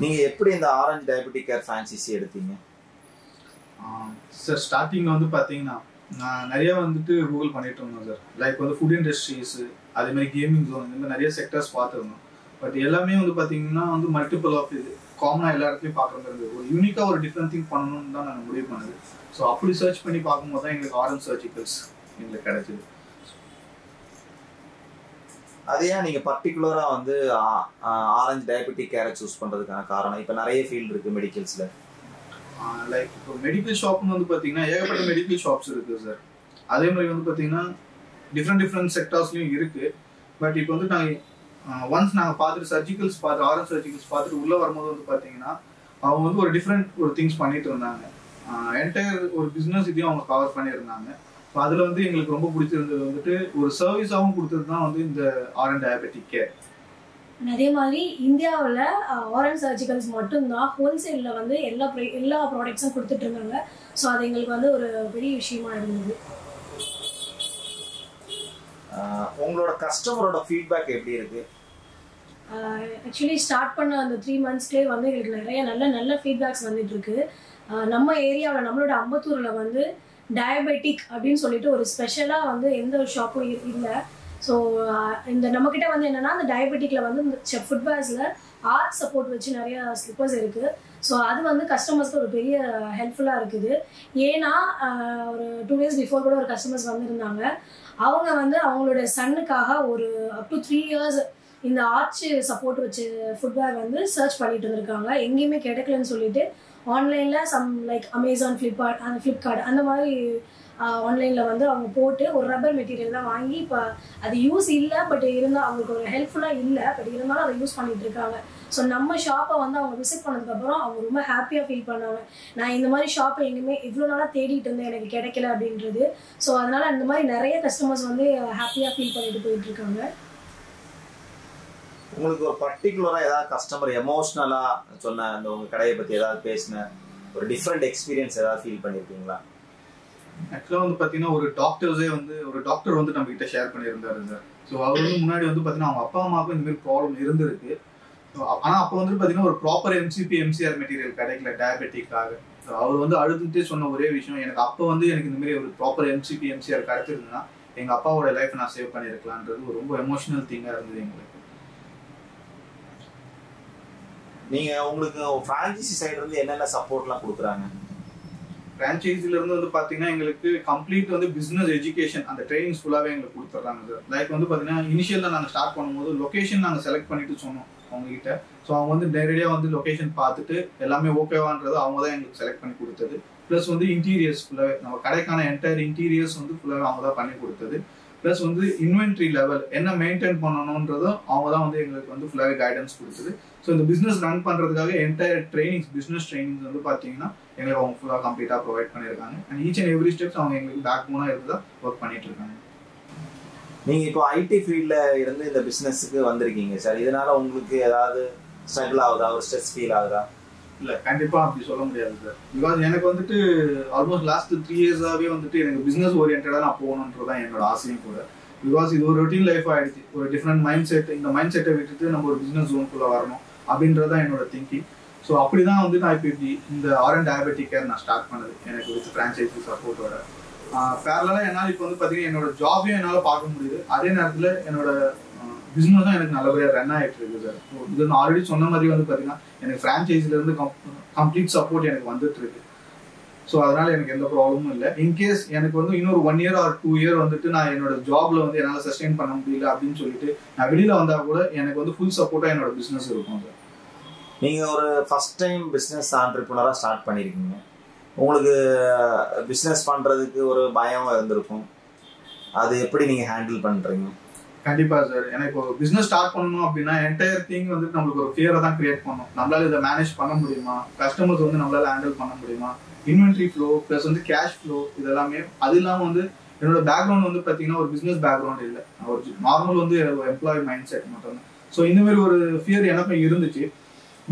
நீங்க எப்படி இந்த ஆரஞ்சு டயபெட்டிக் கேர் ஃப்ரான்ச்சைசி எடுத்தீங்க? சார் ஸ்டார்டிங்ல வந்து பாத்தீங்கன்னா நான் நிறைய வந்துட்டு கூகுள் பண்ணிட்டு இருந்தோம் சார். லைக் வந்து ஃபுட் இண்டஸ்ட்ரீஸ், அதே மாதிரி கேமிங் ஜோன், இந்த மாதிரி நிறைய செக்டர்ஸ் பார்த்துருந்தோம். பட் எல்லாமே வந்து பாத்தீங்கன்னா வந்து மல்டிபிள் ஆஃப் இது காமனா எல்லா இடத்துலையும் பார்க்குற மாதிரி இருந்தது. ஒரு யூனிக்கா ஒரு டிஃப்ரெண்ட் திங் பண்ணணும்னு தான் நாங்கள் முடிவு பண்ணது. ஸோ அப்படி சர்ச் பண்ணி பார்க்கும்போது தான் எங்களுக்கு ஆரஞ்ச் சர்ஜிக்கல்ஸ் எங்களுக்கு கிடைச்சிது. அதே நீங்க பர்டிகுலரா வந்து ஆரஞ்சு டயபெட்டிக் கேரை சூஸ் பண்றதுக்கான காரணம்? இப்ப நிறைய ஃபீல்ட் இருக்கு மெடிக்கல்ஸ்ல. லைக் இப்போ மெடிக்கல் ஷாப்னு வந்து பார்த்தீங்கன்னா ஏகப்பட்ட மெடிக்கல் ஷாப்ஸ் இருக்குது சார். அதே மாதிரி வந்து பார்த்தீங்கன்னா டிஃப்ரெண்ட் செக்டார்ஸ்லையும் இருக்குது. பட் இப்போ வந்து நாங்கள் ஒன்ஸ் நாங்கள் பார்த்துட்டு சர்ஜிக்கல்ஸ் பார்த்து ஆரஞ்ச் சர்ஜிக்கல்ஸ் பார்த்துட்டு உள்ளே வரும்போது வந்து பார்த்தீங்கன்னா அவங்க வந்து ஒரு டிஃப்ரெண்ட் ஒரு திங்ஸ் பண்ணிட்டு இருந்தாங்க. என்டையர் ஒரு பிஸ்னஸ் இதையும் அவங்க கவர் பண்ணியிருந்தாங்க. ஸோ அதில் வந்து எங்களுக்கு ரொம்ப பிடிச்சிருந்தது வந்துட்டு ஒரு சர்வீஸாகவும் கொடுத்தது தான் வந்து இந்த ஆரஞ்ச் டயபெட்டிக் கேர். அதே மாதிரி இந்தியாவில் ஆரஞ்ச் சர்ஜிக்கல்ஸ் மட்டும்தான் ஹோல்சேலில் வந்து எல்லா ப்ராடக்ட்ஸும் கொடுத்துட்டு இருந்தாங்க. ஸோ அது எங்களுக்கு வந்து ஒரு பெரிய விஷயமா இருந்தது. உங்களோட கஸ்டமரோட ஃபீட்பேக் எப்படி இருக்கு? ஆக்சுவலி ஸ்டார்ட் பண்ண அந்த 3 monthsலேயே வந்து எங்களுக்கு நிறைய நல்ல ஃபீட்பேக்ஸ் வந்துட்டு இருக்கு. நம்ம ஏரியாவில் நம்மளோட அம்பத்தூரில் வந்து டயபெட்டிக் அப்படின்னு சொல்லிட்டு ஒரு ஸ்பெஷலாக வந்து எந்த ஒரு ஷாப்பும் இல்லை. ஸோ இந்த நம்மக்கிட்ட வந்து என்னென்னா அந்த டயபெட்டிக்கில் வந்து இந்த ஃபுட்வேர்ஸில் ஆர்ட் சப்போர்ட் வச்சு நிறைய ஸ்லிப்பர்ஸ் இருக்குது. ஸோ அது வந்து கஸ்டமர்ஸ்க்கு ஒரு பெரிய ஹெல்ப்ஃபுல்லாக இருக்குது. ஏன்னா ஒரு 2 days பிஃபோர் கூட ஒரு கஸ்டமர்ஸ் வந்திருந்தாங்க. அவங்க வந்து அவங்களோட சன்னுக்காக ஒரு up to 3 years இந்த ஆர்ச் சப்போர்ட் வச்சு ஃபுட்வேர் வந்து சர்ச் பண்ணிட்டு இருந்திருக்காங்க. எங்கேயுமே கிடைக்கலன்னு சொல்லிட்டு ஆன்லைனில் லைக் அமேசான், ஃப்ளிப்கார்ட் அந்த மாதிரி ஆன்லைனில் வந்து அவங்க போட்டு ஒரு ரப்பர் மெட்டீரியல் தான் வாங்கி இப்போ அது யூஸ் இல்லை. பட் இருந்தால் அவங்களுக்கு ஒரு ஹெல்ப்ஃபுல்லாக இல்லை. பட் இருந்தாலும் அதை யூஸ் பண்ணிட்டு இருக்காங்க. ஸோ நம்ம ஷாப்பை வந்து அவங்க விசிட் பண்ணதுக்கப்புறம் அவங்க ரொம்ப ஹாப்பியாக ஃபீல் பண்ணாங்க. நான் இந்த மாதிரி ஷாப்பை எங்கேயுமே இவ்வளோ நாளாக தேடிட்டு இருந்தேன், எனக்கு கிடைக்கல அப்படின்றது. ஸோ அதனால் இந்த மாதிரி நிறைய கஸ்டமர்ஸ் வந்து ஹாப்பியாக ஃபீல் பண்ணிட்டு போயிட்டு இருக்காங்க. உங்களுக்கு ஒரு பர்டிகுலரா ஏதாவது கஸ்டமர் எமோஷனலா சொன்ன அந்த உங்க கடையை பத்தி ஏதாவது பேசின ஒரு டிஃப்ரெண்ட் எக்ஸ்பீரியன்ஸ் ஏதாவது ஃபீல் பண்ணிருக்கீங்களா? ஆக்சுவலாக வந்து பார்த்தீங்கன்னா ஒரு டாக்டர் வந்து நம்ம கிட்ட ஷேர் பண்ணியிருந்தாரு சார். ஸோ அவர் வந்து முன்னாடி வந்து பார்த்தீங்கன்னா அவங்க அப்பா அம்மாவுக்கும் இந்த மாதிரி ப்ராப்ளம் இருந்திருக்கு. ஆனால் அப்போ வந்து பார்த்தீங்கன்னா ஒரு ப்ராப்பர் எம்சிஆர் மெட்டீரியல் கிடைக்கல டயபெட்டிக்காக. ஸோ அவர் வந்து அழுதுகிட்டே சொன்ன ஒரே விஷயம், எனக்கு அப்போ வந்து எனக்கு இந்த மாதிரி ஒரு ப்ராப்பர் எம்சிஆர் கிடைச்சிருந்ததுன்னா எங்கள் அப்பாவோட லைஃப்பை நான் சேவ் பண்ணியிருக்கலான்றது ஒரு ரொம்ப எமோஷனல் திங்காக இருந்தது எங்களுக்கு. நீங்க உங்களுக்கு ஃப்ரான்ச்சைசி சைடு இருந்து என்னென்ன சப்போர்ட்லாம் கொடுக்குறாங்க? ஃப்ரான்ச்சைஸில இருந்து வந்து பாத்தீங்கன்னா எங்களுக்கு கம்ப்ளீட் வந்து பிசினஸ் எஜுகேஷன் அந்த ட்ரைனிங்ஸ் ஃபுல்லாவே எங்களுக்கு கொடுத்துட்றாங்க சார். லைக் வந்து பாத்தீங்கன்னா இனிஷியலா நாங்கள் ஸ்டார்ட் பண்ணும்போது லொகேஷன் நாங்கள் செலக்ட் பண்ணிட்டு சொன்னோம் அவங்க கிட்ட. ஸோ அவங்க வந்து நேரடியாக வந்து லொகேஷன் பார்த்துட்டு எல்லாமே ஓகேவான்றது அவங்க தான் எங்களுக்கு செலக்ட் பண்ணி கொடுத்தது. ப்ளஸ் வந்து இன்டீரியர்ஸ் ஃபுல்லாகவே நம்ம கடைக்கான என்டையர் இன்டீரியர்ஸ் வந்து ஃபுல்லாகவே அவங்க தான் பண்ணி கொடுத்தது. ப்ளஸ் வந்து இன்வென்ட்ரி லெவல் என்ன மெயின்டைன் பண்ணணுன்றதும் அவங்க தான் வந்து எங்களுக்கு வந்து ஃபுல்லாகவே கைடன்ஸ் கொடுத்தது. ஸோ இந்த பிஸ்னஸ் ரன் பண்ணுறதுக்காக என்டையர் பிஸ்னஸ் ட்ரைனிங்ஸ் வந்து பார்த்தீங்கன்னா எங்களுக்கு அவங்க ஃபுல்லாக கம்ப்ளீட்டாக ப்ரொவைட் பண்ணியிருக்காங்க. And each and every steps அவங்க எங்களுக்கு பேக் போனாக இருந்து தான் ஒர்க் பண்ணிட்டு இருக்காங்க. நீங்கள் இப்போ ஐடி ஃபீல்டில் இருந்து இந்த பிஸ்னஸுக்கு வந்திருக்கீங்க சார். இதனால உங்களுக்கு ஏதாவது ஸ்ட்ரகிள் ஆகுதா, ஒரு ஸ்ட்ரெஸ் ஃபீல் ஆகுதா? இல்லை, கண்டிப்பாக அப்படி சொல்ல முடியாது சார். பிகாஸ் எனக்கு வந்துட்டு ஆல்மோஸ்ட் லாஸ்ட் 3 yearsஆகவே வந்துட்டு எனக்கு பிஸ்னஸ் ஓரியன்டாக நான் போகணுன்றது தான் என்னோட ஆசையும் கூட. பிகாஸ் இது ஒரு ரொட்டீன் லைஃப் ஆகிடுச்சு. ஒரு டிஃப்ரெண்ட் மைண்ட் செட், இந்த மைண்ட் செட்டை விட்டுட்டு நம்ம ஒரு பிஸ்னஸ் ஜோனுக்குள்ளே வரணும் அப்படின்றது தான் என்னோட திங்கிங். ஸோ அப்படி தான் வந்து நான் இப்போ இப்படி இந்த ஆரஞ்ச் டயபெட்டிக் கேர் நான் ஸ்டார்ட் பண்ணது எனக்கு வித் ஃப்ரான்ச்சைசி சப்போர்ட்டோட. பேரலாக என்னால் இப்போ வந்து பார்த்தீங்கன்னா என்னோட ஜாபையும் என்னால் பார்க்க முடியுது. அதே நேரத்தில் என்னோட பிஸ்னஸும் எனக்கு நல்லபடியாக ரன் ஆகிட்டு இருக்குது சார். ஸோ இது நான் ஆல்ரெடி சொன்ன மாதிரி வந்து பார்த்தீங்கன்னா எனக்கு ஃப்ரான்ச்சைஸிலேருந்து கம்ப்ளீட் சப்போர்ட் எனக்கு வந்துட்டு இருக்கு. ஸோ அதனால எனக்கு எந்த ப்ராப்ளமும் இல்லை. இன்கேஸ் எனக்கு வந்து இன்னொரு 1 year or 2 year வந்துட்டு நான் என்னோட ஜாப்ல வந்து என்னால் சஸ்டெயின் பண்ண முடியல அப்படின்னு சொல்லிட்டு நான் வெளியில வந்தால் கூட எனக்கு வந்து ஃபுல் சப்போர்ட்டாக என்னோட பிஸ்னஸ் இருக்கும் சார். நீங்கள் ஒரு ஃபர்ஸ்ட் டைம் பிஸ்னஸ் ஆண்டர்ப்ரனராக ஸ்டார்ட் பண்ணியிருக்கீங்க. உங்களுக்கு பிஸ்னஸ் பண்ணுறதுக்கு ஒரு பயம் இருந்திருக்கும். அது எப்படி நீங்கள் ஹேண்டில் பண்ணுறீங்க? கண்டிப்பா சார். ஏன்னா இப்போ பிசினஸ் ஸ்டார்ட் பண்ணணும் அப்படின்னா என்டையர் திங் வந்துட்டு நம்மளுக்கு ஒரு ஃபியரை தான் கிரியேட் பண்ணணும். நம்மளால இதை மேனேஜ் பண்ண முடியுமா, கஸ்டமர்ஸ் வந்து நம்மளால ஹேண்டில் பண்ண முடியுமா, இன்வென்ட்ரி ஃப்ளோ ப்ளஸ் வந்து கேஷ் ஃப்ளோ இதெல்லாமே. அது இல்லாமல் வந்து என்னோட பேக்ரவுண்ட் வந்து பார்த்தீங்கன்னா ஒரு பிஸ்னஸ் பேக்ரவுண்ட் இல்லை, ஒரு நார்மல் வந்து எம்ப்ளாயி மைண்ட் செட் மட்டும் தான். ஸோ இந்த மாதிரி ஒரு ஃபியர் எனக்கும் இருந்துச்சு.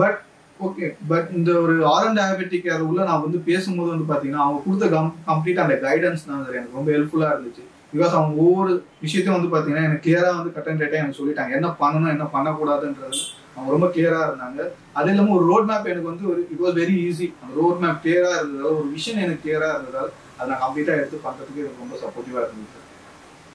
பட் இந்த ஒரு ஆரஞ்ச் டயபெட்டிக் கேர் உள்ள நான் வந்து பேசும்போது வந்து பார்த்தீங்கன்னா அவங்க கொடுத்த கம்ப்ளீட் அந்த கைடன்ஸ் தான் சார் எனக்கு ரொம்ப ஹெல்ப்ஃபுல்லாக இருந்துச்சு. பிகாஸ் அவங்க ஒவ்வொரு விஷயத்தையும் வந்து பார்த்தீங்கன்னா எனக்கு கிளியராக வந்து கட் அண்ட் ரைட்டாக எனக்கு சொல்லிட்டாங்க என்ன பண்ணணும் என்ன பண்ணக்கூடாதுன்றது அவங்க ரொம்ப கிளியராக இருந்தாங்க. அது இல்லாமல் ஒரு ரோட் மேப் எனக்கு வந்து இட் வாஸ் வெரி ஈஸி. அந்த ரோட் மேப் கிளியராக இருந்ததால், ஒரு விஷன் எனக்கு கிளியராக இருந்ததால் அதை நான் கம்ப்ளீட்டாக எடுத்து பண்ணுறதுக்கு எனக்கு ரொம்ப சப்போர்ட்டிவாக இருந்துச்சு.